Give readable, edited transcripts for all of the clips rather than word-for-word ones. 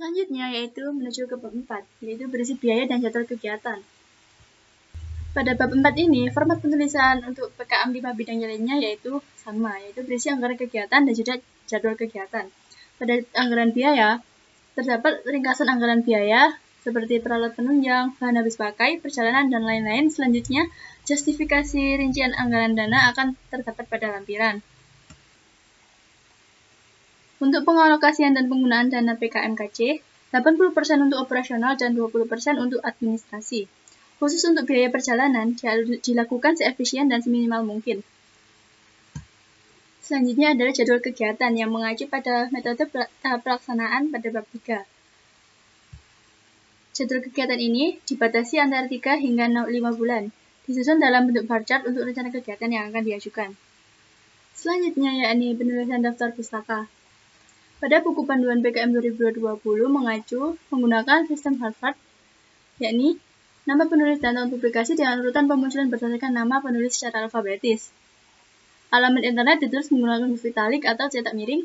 Selanjutnya yaitu menuju ke bab 4, yaitu berisi biaya dan jadwal kegiatan. Pada bab 4 ini, format penulisan untuk PKM 5 bidang lainnya yaitu sama, yaitu berisi anggaran kegiatan dan juga jadwal kegiatan. Pada anggaran biaya, terdapat ringkasan anggaran biaya seperti peralat penunjang, bahan habis pakai, perjalanan, dan lain-lain. Selanjutnya, justifikasi rincian anggaran dana akan terdapat pada lampiran. Untuk pengalokasian dan penggunaan dana PKMKC, 80% untuk operasional dan 20% untuk administrasi. Khusus untuk biaya perjalanan, dilakukan seefisien dan seminimal mungkin. Selanjutnya adalah jadwal kegiatan yang mengacu pada metode tahap pelaksanaan pada bab 3. Jadwal kegiatan ini dibatasi antara 3 hingga 5 bulan, disusun dalam bentuk bar chart untuk rencana kegiatan yang akan diajukan. Selanjutnya yakni penulisan daftar pustaka. Pada buku panduan PKM 2020 mengacu menggunakan sistem Harvard, yakni nama penulis dan tahun publikasi dengan urutan pemunculan berdasarkan nama penulis secara alfabetis. Alamat internet ditulis menggunakan huruf italik atau cetak miring.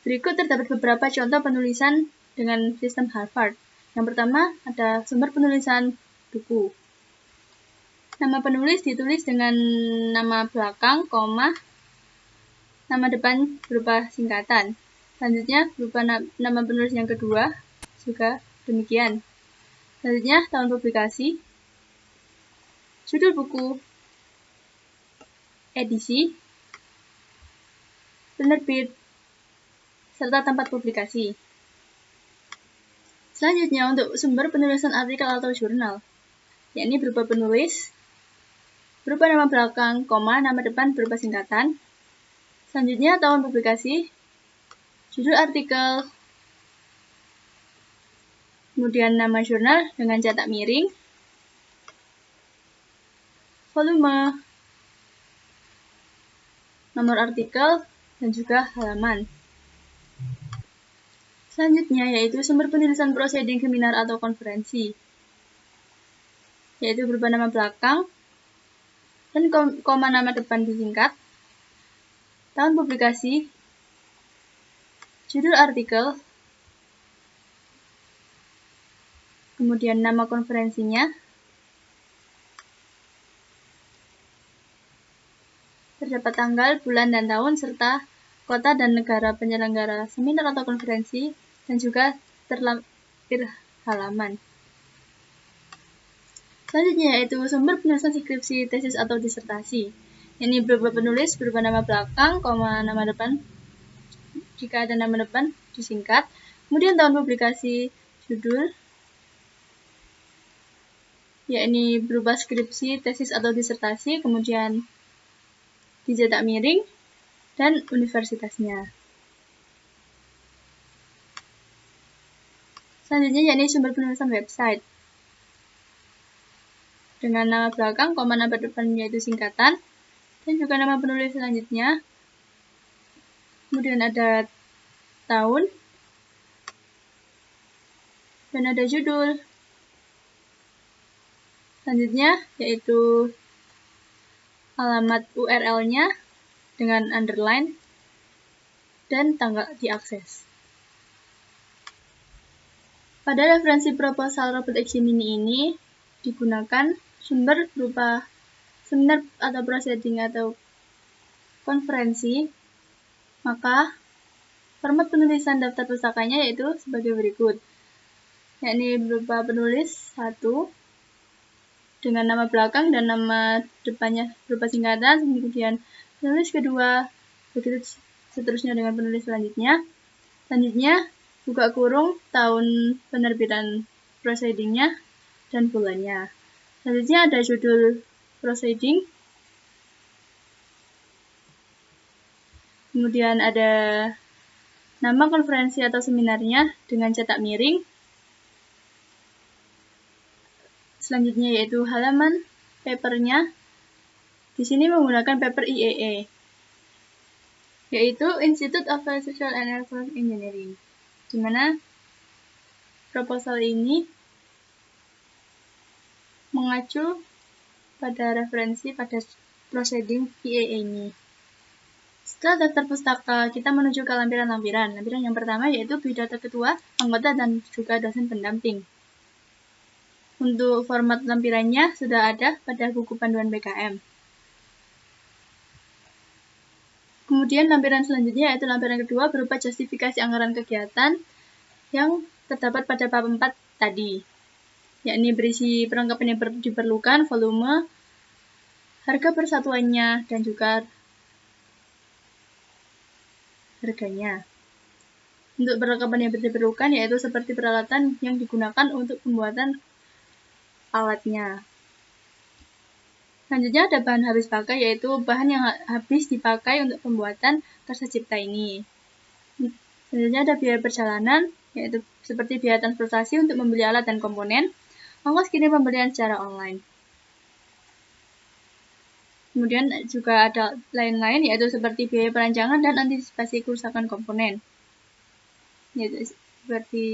Berikut terdapat beberapa contoh penulisan dengan sistem Harvard. Yang pertama ada sumber penulisan buku. Nama penulis ditulis dengan nama belakang, koma, nama depan berupa singkatan. Selanjutnya berupa nama penulis yang kedua, juga demikian. Selanjutnya tahun publikasi, judul buku, edisi, penerbit, serta tempat publikasi. Selanjutnya untuk sumber penulisan artikel atau jurnal, yakni berupa penulis, berupa nama belakang, koma, nama depan berupa singkatan. Selanjutnya tahun publikasi, judul artikel, kemudian nama jurnal dengan cetak miring, volume, nomor artikel, dan juga halaman. Selanjutnya yaitu sumber penulisan proceeding seminar atau konferensi, yaitu berupa nama belakang dan koma nama depan disingkat, tahun publikasi, judul artikel, kemudian nama konferensinya, terdapat tanggal, bulan, dan tahun, serta kota dan negara penyelenggara seminar atau konferensi, dan juga terlampir halaman. Selanjutnya yaitu sumber penulisan skripsi, tesis, atau disertasi. Ini berupa penulis, berupa nama belakang, koma, nama depan, jika ada nama depan disingkat, kemudian tahun publikasi, judul, yakni berupa skripsi, tesis, atau disertasi, kemudian dicetak miring, dan universitasnya. Selanjutnya yakni sumber penulisan website dengan nama belakang, koma, nama depan yaitu singkatan, dan juga nama penulis selanjutnya. Kemudian ada tahun, dan ada judul. Selanjutnya yaitu alamat URL-nya dengan underline dan tanggal diakses. Pada referensi proposal robot Gemini ini digunakan sumber berupa seminar atau proceeding atau konferensi, maka format penulisan daftar pustakanya yaitu sebagai berikut, yakni berupa penulis 1 dengan nama belakang dan nama depannya berupa singkatan, kemudian penulis kedua, begitu seterusnya dengan penulis selanjutnya. Selanjutnya buka kurung tahun penerbitan proceedingnya dan bulannya. Selanjutnya ada judul proceeding, kemudian ada nama konferensi atau seminarnya dengan cetak miring. Selanjutnya yaitu halaman papernya. Di sini menggunakan paper IEE, yaitu Institute of Electrical and Electronic Engineering, di mana proposal ini mengacu pada referensi pada proceeding IEE ini. Setelah daftar pustaka, kita menuju ke lampiran-lampiran. Lampiran yang pertama yaitu biodata ketua, anggota, dan juga dosen pendamping. Untuk format lampirannya sudah ada pada buku panduan BKM. Kemudian lampiran selanjutnya yaitu lampiran kedua berupa justifikasi anggaran kegiatan yang terdapat pada bab 4 tadi, yakni berisi perlengkapan yang diperlukan, volume, harga persatuannya, dan juga harganya. Untuk perlengkapan yang diperlukan yaitu seperti peralatan yang digunakan untuk pembuatan alatnya. Selanjutnya ada bahan habis pakai, yaitu bahan yang habis dipakai untuk pembuatan karsa cipta ini. Selanjutnya ada biaya perjalanan, yaitu seperti biaya transportasi untuk membeli alat dan komponen, ongkos kirim pembelian secara online. Kemudian juga ada lain-lain, yaitu seperti biaya perancangan dan antisipasi kerusakan komponen, yaitu seperti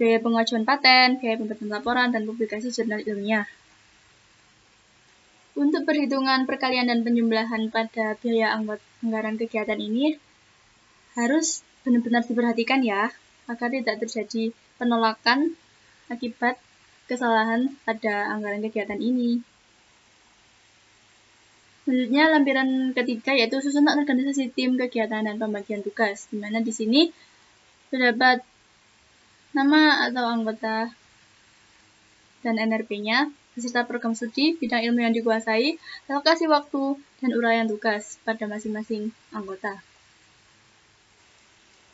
biaya pengajuan paten, biaya pembuatan laporan, dan publikasi jurnal ilmiah. Untuk perhitungan perkalian dan penjumlahan pada biaya anggaran kegiatan ini harus benar-benar diperhatikan ya, agar tidak terjadi penolakan akibat kesalahan pada anggaran kegiatan ini. Selanjutnya lampiran ketiga yaitu susunan organisasi tim kegiatan dan pembagian tugas, di mana di sini terdapat nama atau anggota dan NRP-nya, beserta program studi, bidang ilmu yang dikuasai, alokasi waktu, dan uraian tugas pada masing-masing anggota.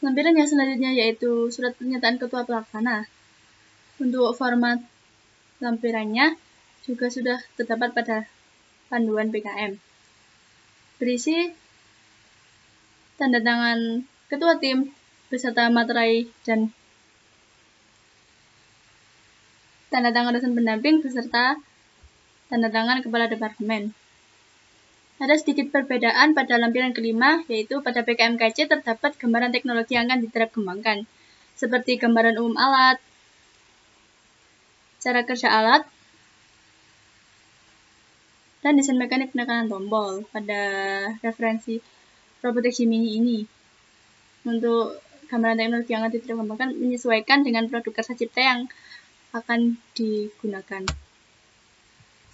Lampiran yang selanjutnya yaitu surat pernyataan ketua pelaksana. Untuk format lampirannya juga sudah terdapat pada panduan PKM. Berisi tanda tangan ketua tim beserta materai dan tanda tangan dosen pendamping beserta tanda tangan kepala departemen. Ada sedikit perbedaan pada lampiran kelima, yaitu pada PKMKC terdapat gambaran teknologi yang akan diterap kembangkan, seperti gambaran umum alat, cara kerja alat, dan desain mekanik penekanan tombol pada referensi Robotik Gemini ini. Untuk gambaran teknologi yang akan diterap kembangkan menyesuaikan dengan produk karsa cipta yang akan digunakan.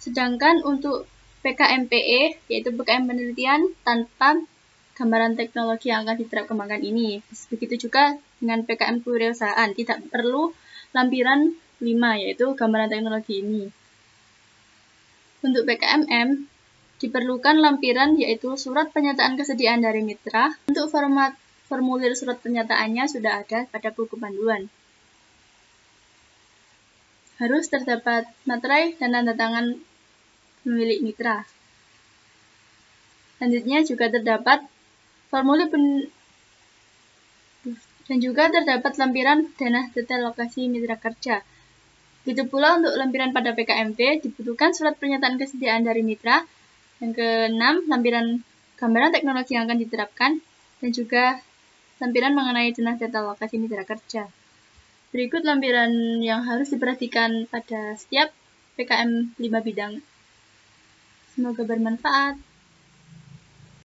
Sedangkan untuk PKMPE, yaitu PKM penelitian tanpa gambaran teknologi yang akan diterap kembangkan ini. Begitu juga dengan PKM kewirausahaan, tidak perlu lampiran 5, yaitu gambaran teknologi ini. Untuk PKMM, diperlukan lampiran yaitu surat pernyataan kesediaan dari mitra. Untuk formulir surat pernyataannya sudah ada pada buku panduan. Harus terdapat materai dan tanda tangan pemilik mitra. Selanjutnya juga terdapat formulir dan juga terdapat lampiran dana detail lokasi mitra kerja. Begitu pula untuk lampiran pada PKMP dibutuhkan surat pernyataan kesediaan dari mitra. Yang keenam, lampiran gambaran teknologi yang akan diterapkan dan juga lampiran mengenai dana detail lokasi mitra kerja. Berikut lampiran yang harus diperhatikan pada setiap PKM 5 bidang. Semoga bermanfaat.